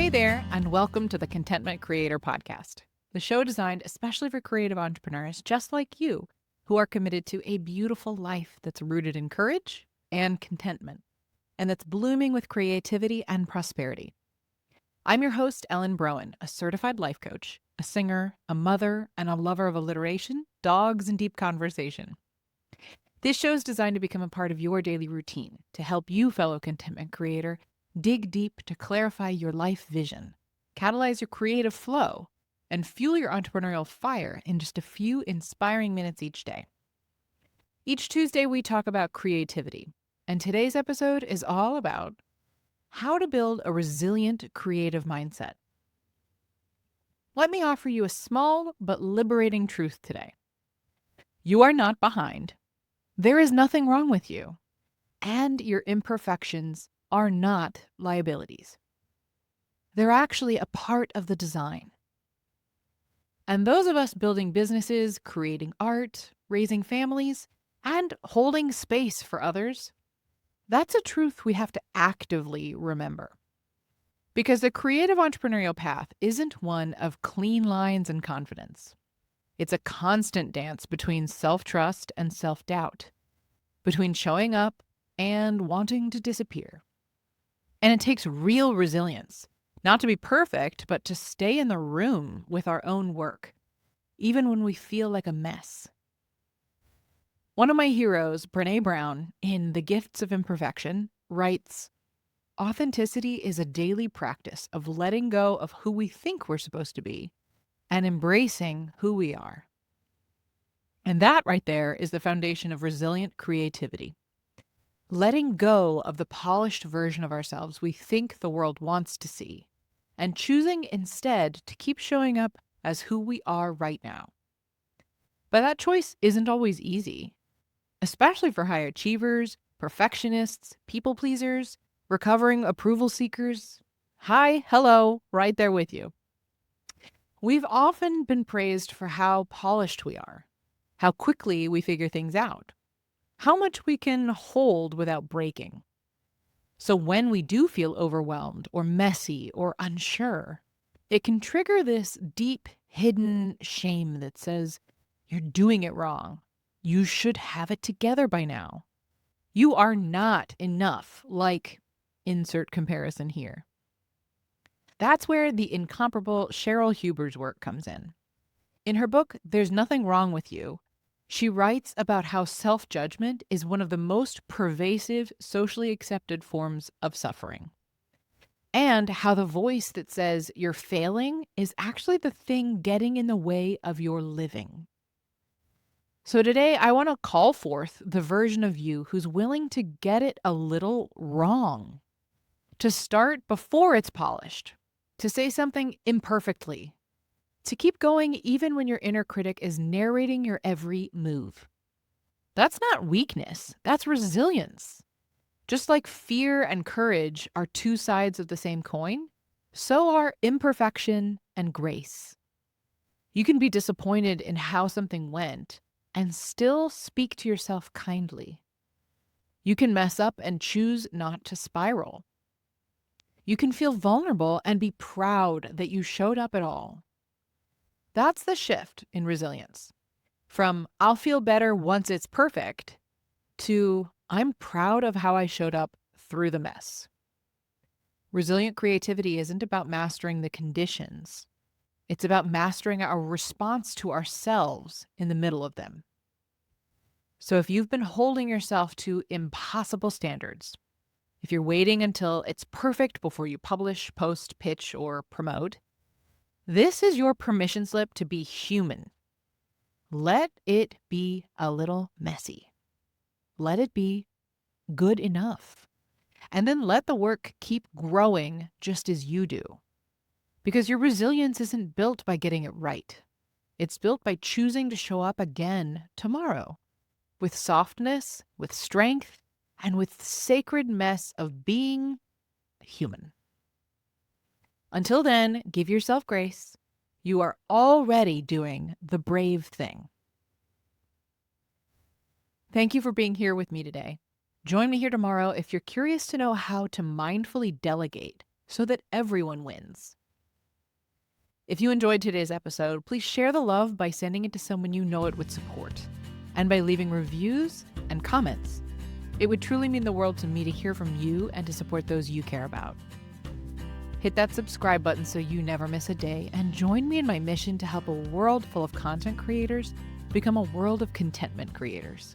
Hey there, and welcome to the Contentment Creator Podcast, the show designed especially for creative entrepreneurs just like you who are committed to a beautiful life that's rooted in courage and contentment, and that's blooming with creativity and prosperity. I'm your host, Ellen Broen, a certified life coach, a singer, a mother, and a lover of alliteration, dogs, and deep conversation. This show is designed to become a part of your daily routine to help you, fellow contentment creator, dig deep to clarify your life vision, catalyze your creative flow, and fuel your entrepreneurial fire in just a few inspiring minutes each day. Each Tuesday, we talk about creativity, and today's episode is all about how to build a resilient creative mindset. Let me offer you a small but liberating truth today. You are not behind. There is nothing wrong with you, and your imperfections are not liabilities. They're actually a part of the design. And those of us building businesses, creating art, raising families, and holding space for others, that's a truth we have to actively remember. Because the creative entrepreneurial path isn't one of clean lines and confidence. It's a constant dance between self-trust and self-doubt, between showing up and wanting to disappear. And it takes real resilience, not to be perfect, but to stay in the room with our own work, even when we feel like a mess. One of my heroes, Brené Brown, in The Gifts of Imperfection, writes, "Authenticity is a daily practice of letting go of who we think we're supposed to be and embracing who we are." And that right there is the foundation of resilient creativity. Letting go of the polished version of ourselves we think the world wants to see, and choosing instead to keep showing up as who we are right now. But that choice isn't always easy, especially for high achievers, perfectionists, people pleasers, recovering approval seekers. Hi, hello, right there with you. We've often been praised for how polished we are, how quickly we figure things out, how much we can hold without breaking. So when we do feel overwhelmed or messy or unsure, it can trigger this deep, hidden shame that says, "You're doing it wrong. You should have it together by now. You are not enough," like insert comparison here. That's where the incomparable Cheryl Huber's work comes in. In her book, There's Nothing Wrong with You, she writes about how self-judgment is one of the most pervasive, socially accepted forms of suffering. And how the voice that says you're failing is actually the thing getting in the way of your living. So today, I want to call forth the version of you who's willing to get it a little wrong, to start before it's polished, to say something imperfectly, to keep going even when your inner critic is narrating your every move. That's not weakness, that's resilience. Just like fear and courage are two sides of the same coin, so are imperfection and grace. You can be disappointed in how something went and still speak to yourself kindly. You can mess up and choose not to spiral. You can feel vulnerable and be proud that you showed up at all. That's the shift in resilience. From "I'll feel better once it's perfect" to "I'm proud of how I showed up through the mess." Resilient creativity isn't about mastering the conditions. It's about mastering our response to ourselves in the middle of them. So if you've been holding yourself to impossible standards, if you're waiting until it's perfect before you publish, post, pitch, or promote, this is your permission slip to be human. Let it be a little messy. Let it be good enough. And then let the work keep growing just as you do. Because your resilience isn't built by getting it right. It's built by choosing to show up again tomorrow with softness, with strength, and with the sacred mess of being human. Until then, give yourself grace. You are already doing the brave thing. Thank you for being here with me today. Join me here tomorrow if you're curious to know how to mindfully delegate so that everyone wins. If you enjoyed today's episode, please share the love by sending it to someone you know it would support, and by leaving reviews and comments. It would truly mean the world to me to hear from you and to support those you care about. Hit that subscribe button so you never miss a day, and join me in my mission to help a world full of content creators become a world of contentment creators.